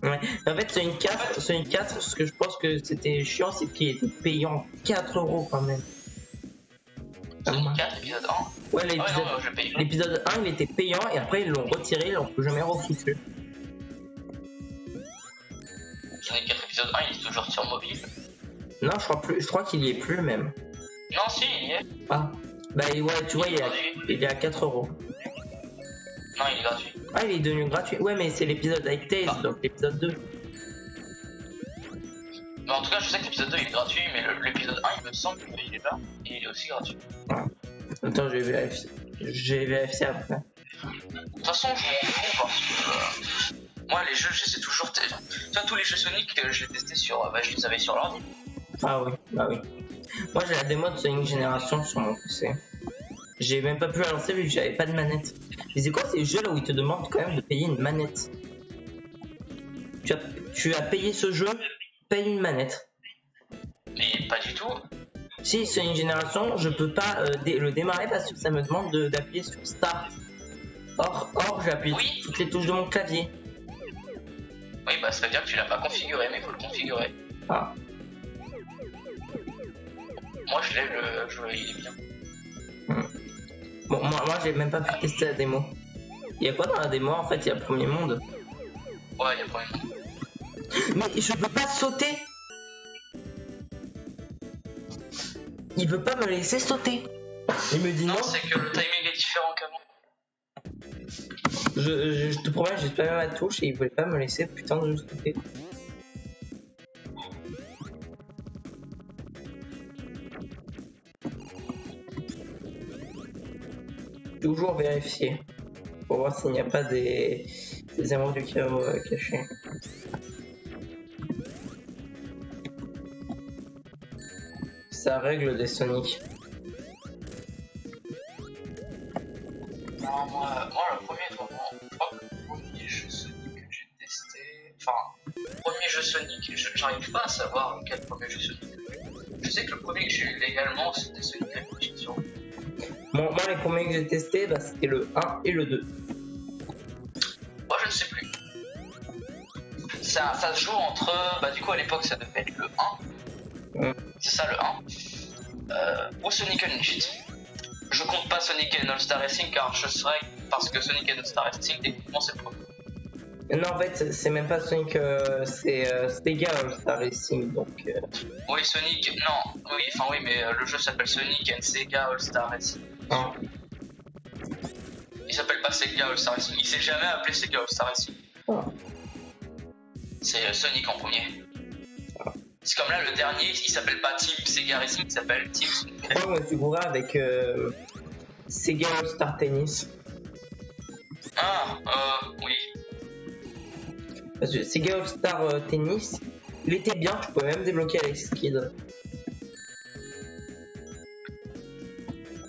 Speaker 1: Ouais, en fait, Sonic 4, ce que je pense que c'était chiant, c'est qu'il était payant 4€ quand même.
Speaker 2: Sonic 4 épisode 1?
Speaker 1: Ouais, l'épisode 1, il était payant, et après, ils l'ont retiré, ils l'ont plus jamais refoutu.
Speaker 2: Sonic 4 épisode 1, il est toujours sur mobile?
Speaker 1: Non, je crois qu'il y est plus même.
Speaker 2: Non, si, il y est.
Speaker 1: Ah, bah ouais, tu vois, il est à 4€.
Speaker 2: Non, il est gratuit.
Speaker 1: Ah, il est devenu gratuit. Ouais, mais c'est l'épisode avec Tails, donc l'épisode 2.
Speaker 2: Mais en tout cas, je sais que l'épisode 2 il est gratuit, mais l'épisode 1, il me semble qu'il est là, et il est aussi gratuit.
Speaker 1: Ouais. Attends, j'ai vérifié après.
Speaker 2: De toute façon, je m'en fous parce que moi, les jeux, j'essaie toujours. Tu vois, tous les jeux Sonic, je les testais sur. Bah, je les avais sur l'ordi.
Speaker 1: Ah oui, bah oui. Moi, j'ai la démo de Sonic Génération sur mon PC. J'ai même pas pu la lancer vu que j'avais pas de manette. Mais c'est quoi ces jeux là où ils te demandent quand même de payer une manette? Tu as payé ce jeu, paye une manette.
Speaker 2: Mais pas du tout.
Speaker 1: Si Sonic Génération, je peux pas le démarrer parce que ça me demande d'appuyer sur Start. Or j'ai appuyé toutes les touches de mon clavier.
Speaker 2: Oui, bah ça veut dire que tu l'as pas configuré, mais il faut le configurer.
Speaker 1: Ah.
Speaker 2: Moi je l'ai, le jeu, il est bien.
Speaker 1: Bon, moi j'ai même pas pu tester la démo. Il y a quoi dans la démo en fait? Il y a le premier monde.
Speaker 2: Ouais, il y a le premier monde.
Speaker 1: Mais je peux pas sauter. Il veut pas me laisser sauter. Il me dit non.
Speaker 2: Non, c'est que le timing est différent qu'avant.
Speaker 1: Je te promets, j'ai pas la touche et il voulait pas me laisser putain de sauter. Toujours vérifier pour voir s'il n'y a pas des erreurs du chaos cachées. Ça règle des Sonic.
Speaker 2: Non, moi j'arrive pas à savoir quel premier jeu Sonic. Je sais que le premier que j'ai eu légalement c'était Sonic Adventure.
Speaker 1: Moi, les premiers que j'ai testés, bah, c'était le 1 et le 2.
Speaker 2: Moi je ne sais plus. Ça se joue entre. Bah, du coup, à l'époque, ça devait être le 1.
Speaker 1: Mm.
Speaker 2: C'est ça le 1. Ou Sonic Unleashed. Je compte pas Sonic and All-Star Racing car je serais. Parce que Sonic and All-Star Racing, techniquement, c'est le premier.
Speaker 1: Non, en fait, c'est même pas Sonic, c'est Sega All-Star Racing, donc...
Speaker 2: Oui, Sonic. Non, oui, enfin, oui, mais le jeu s'appelle Sonic and Sega All-Star Racing.
Speaker 1: Ah.
Speaker 2: Il s'appelle pas Sega All-Star Racing. Il s'est jamais appelé Sega All-Star Racing.
Speaker 1: Ah.
Speaker 2: C'est Sonic en premier.
Speaker 1: Ah.
Speaker 2: C'est comme là, le dernier, il s'appelle pas Team Sega Racing, il s'appelle Team Sonic Racing.
Speaker 1: Moi, je suis bourré avec Sega All-Star Tennis.
Speaker 2: Ah, oui.
Speaker 1: Parce que Sega All-Star Tennis, il était bien, tu pouvais même débloquer Alex Kidd.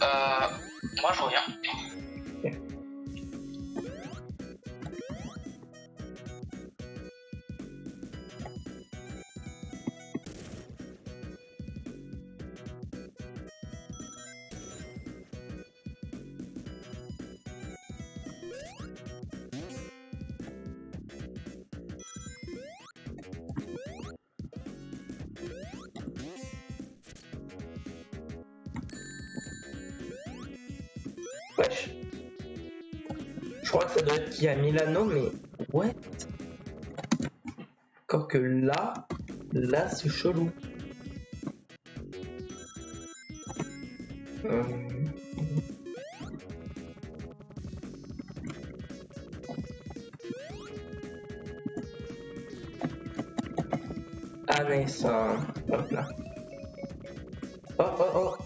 Speaker 2: Moi, je reviens.
Speaker 1: Ok. Wesh. Je crois que ça doit être qui a Milano, mais ouais. Encore que là c'est chelou. Ah nice, hop là. Oh.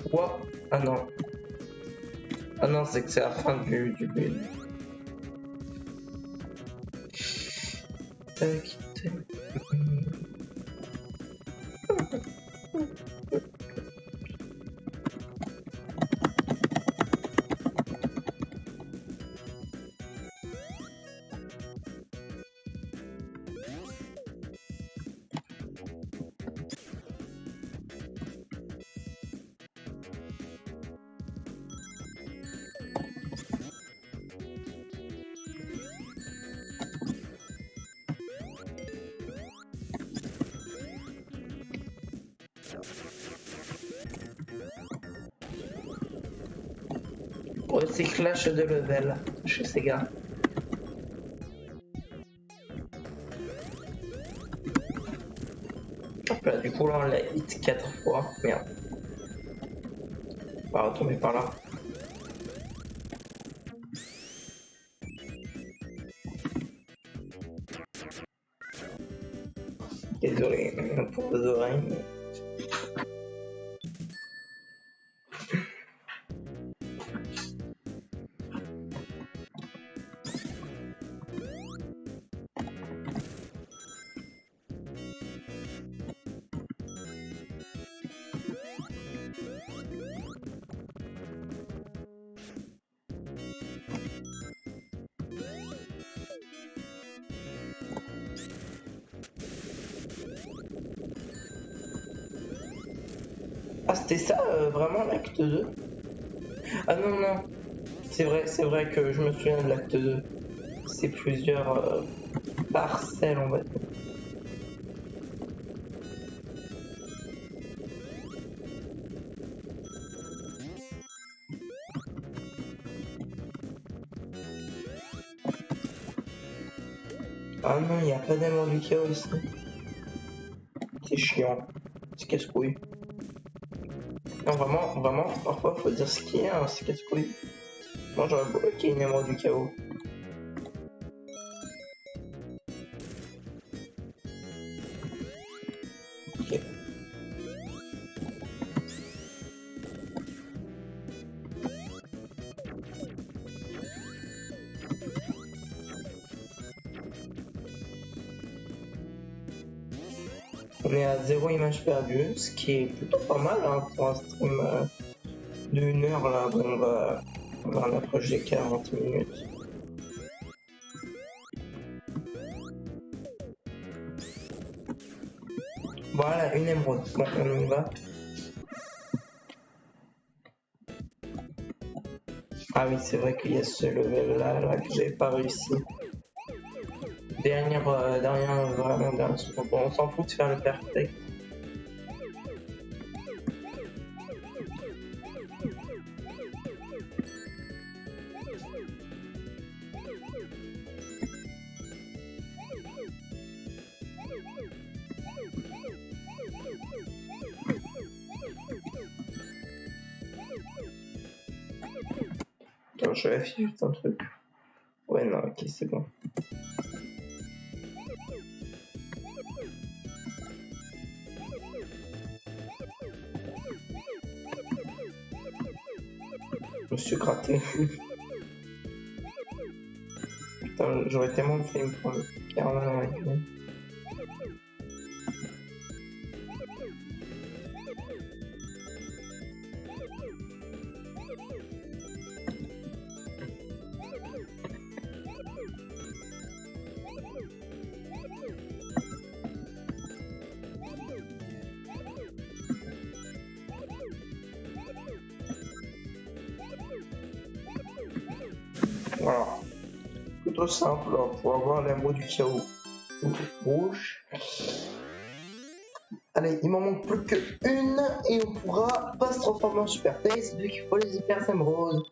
Speaker 1: Quoi? Ah non. Ah non, c'est que c'est la fin du build. Tac, tac. Recyclage de level chez Sega. Hop là, du coup là on l'a hit 4 fois. Merde. On va retomber par là. Désolé pour vos oreilles. Mais... Ah c'était ça vraiment l'acte 2? Ah non, c'est vrai que je me souviens de l'acte 2. C'est plusieurs parcelles on va dire. Ah non, il n'y a pas d'amour du chaos ici. C'est chiant. C'est casse-couille. Non, vraiment, parfois faut dire ce qui est, hein, c'est casse-couille. Moi j'aurais voulu qu'il y ait une amour du chaos. Ok. On est à 0 image perdue, ce qui est plutôt pas mal hein, pour un stream de 1 heure là, où on va en approcher 40 minutes. Voilà, une émeraude. Bon, on y va. Ah oui, c'est vrai qu'il y a ce level là que j'avais pas réussi. Dernière, vraiment dernière seconde. Bon, on s'en fout de faire le perfect. Attends, je vérifie juste un truc. Ouais, non, ok, c'est bon. Je me suis gratté. Putain, j'aurais tellement fait une prendre Carla avec lui. Voilà. Plutôt simple alors, pour avoir l'émeraude du chaos rouge. Allez, il m'en manque plus qu'une et on pourra pas se transformer en super taste vu qu'il faut les hyper émeraudes.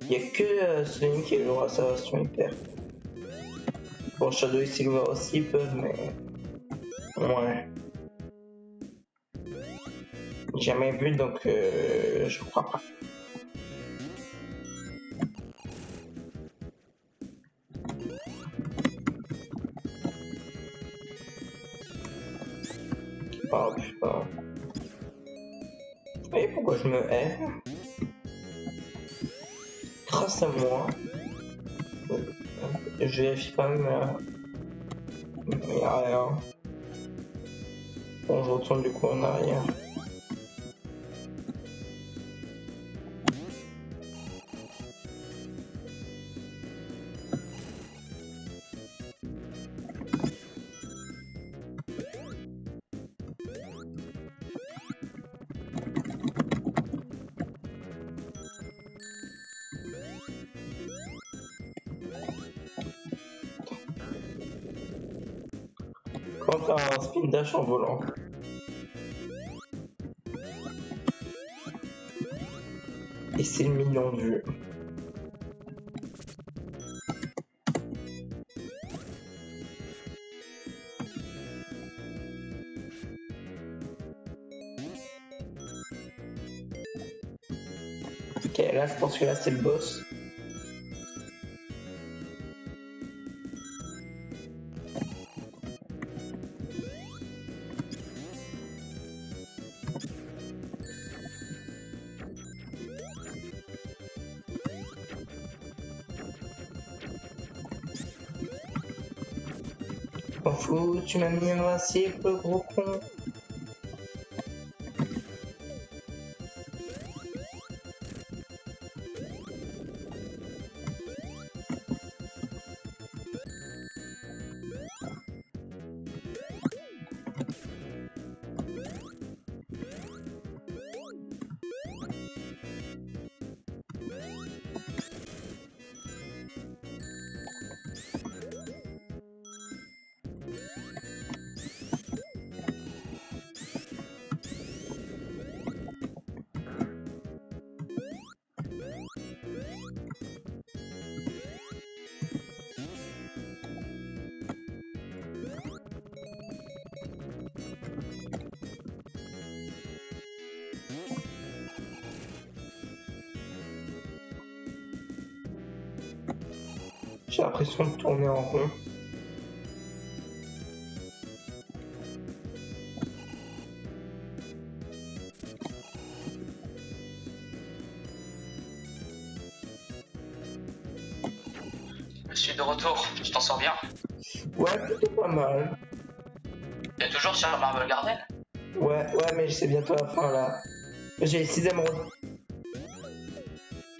Speaker 1: Il n'y a que Sonic qui aura sa version hyper. Bon, Shadow et Silver aussi ils peuvent, mais. Ouais. J'ai jamais vu donc je crois pas. Oh putain. Et pourquoi je me hais? Grâce à moi. Je vérifie quand même. Mais y a rien. Bon, je retourne du coup en arrière. Quand t'as un spin dash en volant. Et c'est le million de vues. Ok, là je pense que là c'est le boss. M'en fous, tu m'as mis invincible, gros con. J'ai l'impression de tourner en rond.
Speaker 2: Je suis de retour, tu t'en sors bien.
Speaker 1: Ouais, plutôt pas mal.
Speaker 2: T'es toujours sur Marble Garden?
Speaker 1: Ouais, mais c'est bientôt la fin là. J'ai 6 émeraudes.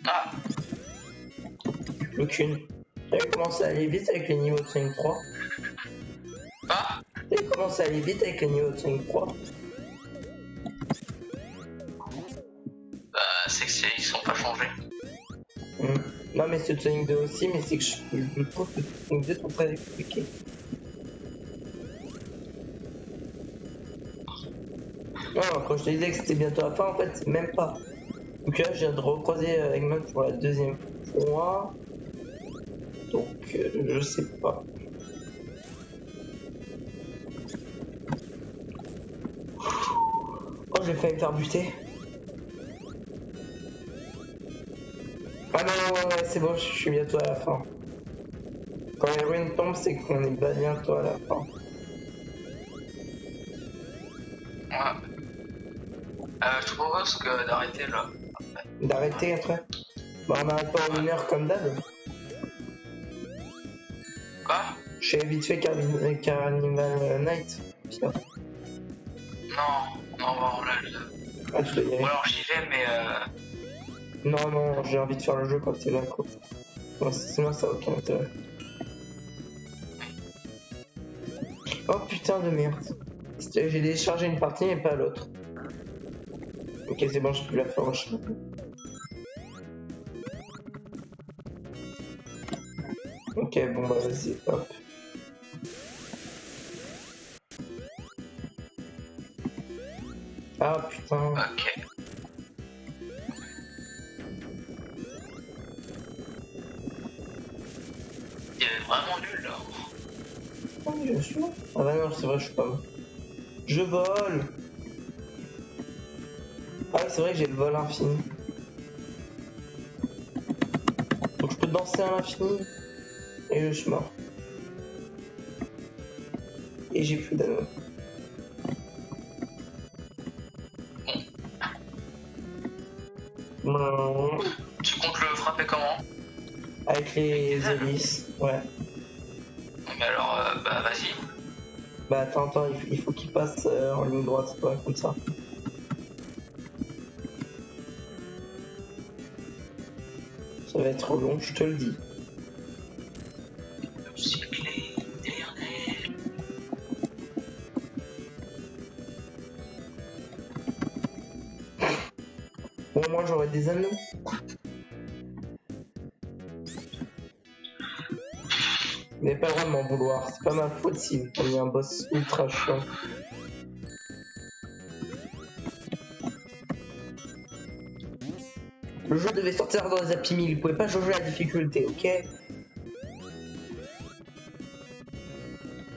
Speaker 2: Ah,
Speaker 1: Aucune. J'avais commencé à aller vite avec les niveaux de 5-3.
Speaker 2: ah,
Speaker 1: J'avais commencé à aller vite avec les niveaux de 5-3.
Speaker 2: c'est que ils sont pas changés.
Speaker 1: Non mais c'est Sonic 2 aussi, mais c'est que je trouve que Sonic 2 sont très expliqués. Non, quand je te disais que c'était bientôt la fin, en fait, c'est même pas. Donc là, je viens de recroiser Eggman pour la deuxième fois. Donc, je sais pas. Oh, j'ai failli me faire buter. Ah non, ouais, c'est bon, je suis bientôt à la fin. Quand les ruines tombent, c'est qu'on est bientôt à la fin.
Speaker 2: Ouais. Je propose que d'arrêter là.
Speaker 1: D'arrêter après. Bah, on arrête pas en 1 heure comme d'hab.
Speaker 2: Quoi?
Speaker 1: Je fais vite fait Carnival Night. Putain.
Speaker 2: Non, bon, là,
Speaker 1: Ah, je dois y aller.
Speaker 2: ou alors j'y vais, mais
Speaker 1: Non, j'ai envie de faire le jeu quand t'es là, quoi. Non, sinon, ça n'a aucun intérêt. Oh putain de merde. J'ai déchargé une partie mais pas l'autre. Ok, c'est bon, je peux la faire en chemin. Ok, bon bah vas-y, hop. Ah putain.
Speaker 2: ok. Il est vraiment nul là.
Speaker 1: Oh, mais je suis là. Ah bah non, c'est vrai, je suis pas bon. Je vole. Ah oui, c'est vrai que j'ai le vol infini. Donc je peux danser à l'infini. Et je suis mort. Et j'ai plus d'anneau.
Speaker 2: Tu comptes le frapper comment?
Speaker 1: Avec les hélices, ouais.
Speaker 2: Mais alors, bah vas-y.
Speaker 1: Bah attends, il faut qu'il passe en ligne droite, ouais, comme ça. Ça va être long, je te le dis.
Speaker 2: Cycler éternel.
Speaker 1: Bon, moi j'aurai des anneaux. Vous n'avez pas le droit de m'en vouloir, c'est pas ma faute si vous prenez un boss ultra chiant. Le jeu devait sortir dans les Happy Meal, il pouvait pas jauger la difficulté, ok?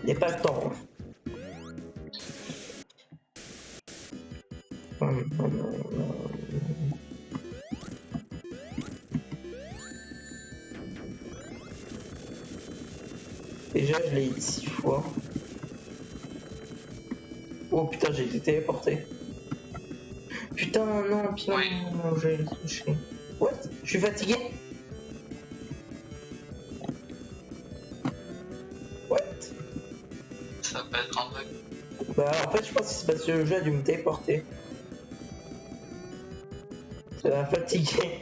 Speaker 1: Il n'y a pas le temps. Déjà, je l'ai hit 6 fois. Oh putain, j'ai été téléporté. Putain, non, putain,
Speaker 2: Oui.
Speaker 1: non, j'ai touché. What? Je suis fatigué? What?
Speaker 2: Ça peut être un truc.
Speaker 1: Bah, en fait, je pense que c'est parce que le jeu a dû me téléporter. Ça m'a fatigué.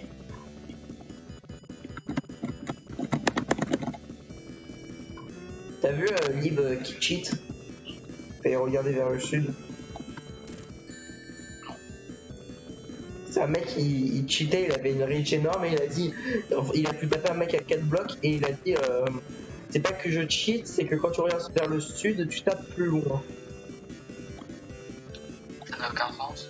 Speaker 1: T'as vu Lib qui cheat? Et regarder vers le sud. C'est un mec, il cheatait, il avait une reach énorme et il a dit, il a pu taper un mec à 4 blocs et il a dit, c'est pas que je cheat, c'est que quand tu regardes vers le sud, tu tapes plus loin.
Speaker 2: Ça n'a aucun sens.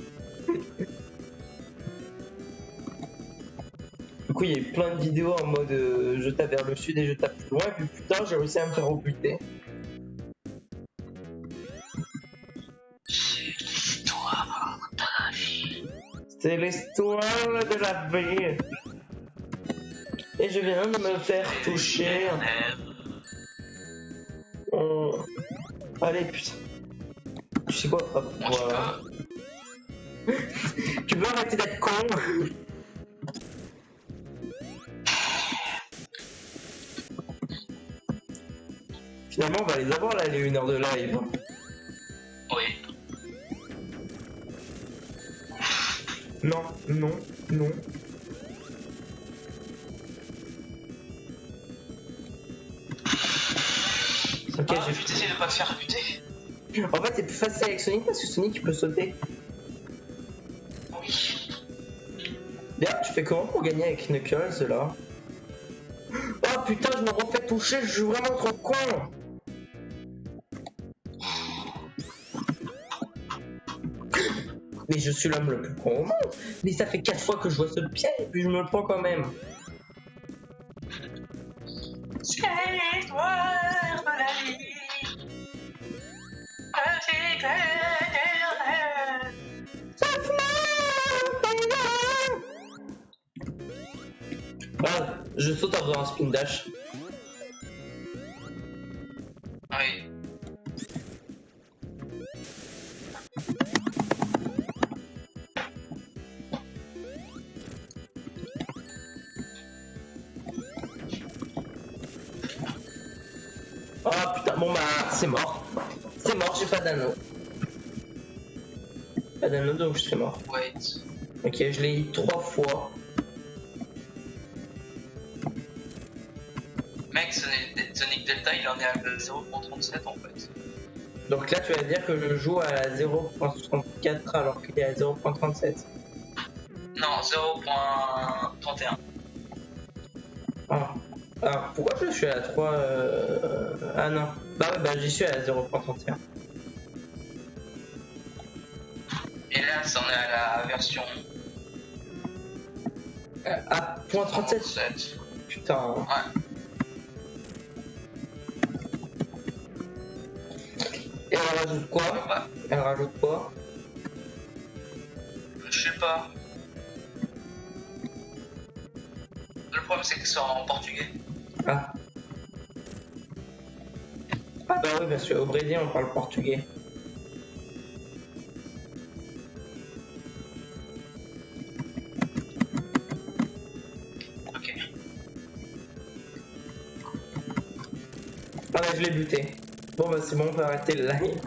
Speaker 1: Du coup, il y a eu plein de vidéos en mode je tape vers le sud et je tape plus loin, et puis putain, j'ai réussi à me faire rebuter.
Speaker 2: C'est l'histoire de la vie.
Speaker 1: C'est l'histoire de la vie. Et je viens de me faire toucher. Allez, putain. Tu sais quoi? Hop, voilà. Tu peux arrêter d'être con? Finalement, on va les avoir là, les 1 heure de live.
Speaker 2: Oui.
Speaker 1: Non, non, non. j'ai
Speaker 2: putain, essaye de pas te faire buter.
Speaker 1: En fait, c'est plus facile avec Sonic parce que Sonic il peut sauter.
Speaker 2: Oui.
Speaker 1: D'ailleurs, tu fais comment pour gagner avec Knuckles là? Oh putain, je me refais toucher, je suis vraiment trop con! Mais je suis l'homme le plus con au monde! Mais ça fait 4 fois que je vois ce piège et puis je me le prends quand même!
Speaker 2: C'est l'histoire de la vie.
Speaker 1: Ah, je saute en faisant un spin dash.
Speaker 2: Oui.
Speaker 1: Oh putain, bon bah c'est mort. C'est mort, j'ai pas d'anneau. Pas d'anneau donc c'est mort.
Speaker 2: Wait.
Speaker 1: Ok, je l'ai eu 3 fois.
Speaker 2: Mec, Sonic Delta, il en est à 0.37 en fait.
Speaker 1: Donc là tu vas dire que je joue à 0.64 alors qu'il est à 0.37.
Speaker 2: Non, 0.31.
Speaker 1: Ah. Ah, pourquoi je suis à 3 Ah non. Bah ouais, bah j'y suis à 0.31.
Speaker 2: Et là, c'en est à la version
Speaker 1: Ah, point 37.
Speaker 2: 37.
Speaker 1: Putain.
Speaker 2: Ouais.
Speaker 1: Et elle rajoute quoi?
Speaker 2: Bah,
Speaker 1: Elle rajoute quoi?
Speaker 2: je sais pas. Le problème, c'est que c'est en portugais.
Speaker 1: Ah. Ah bah oui, parce qu'au Brésil on parle portugais.
Speaker 2: Ok.
Speaker 1: Ah bah je l'ai buté. Bon bah c'est bon, on peut arrêter le live.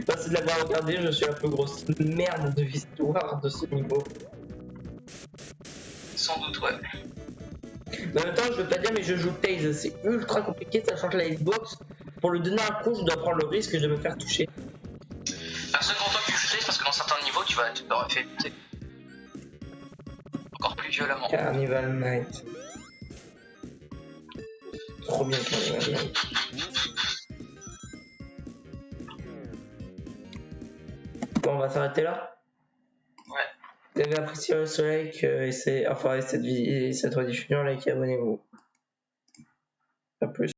Speaker 1: Merci de l'avoir regardé, je suis la plus grosse merde de l'histoire de ce niveau.
Speaker 2: Sans doute, ouais.
Speaker 1: Mais en même temps, je veux pas dire, mais je joue Taze, c'est ultra compliqué, sachant que la hitbox, pour lui donner un coup, je dois prendre le risque de me faire toucher.
Speaker 2: Personne content que tu joues parce que dans certains niveaux, tu t'aurais fait buter. Encore plus violemment.
Speaker 1: Carnival Night. Trop bien Carnival Night. Bon, on va s'arrêter là.
Speaker 2: Ouais.
Speaker 1: Vous avez apprécié le soleil et cette rediffusion, like et abonnez-vous. A plus.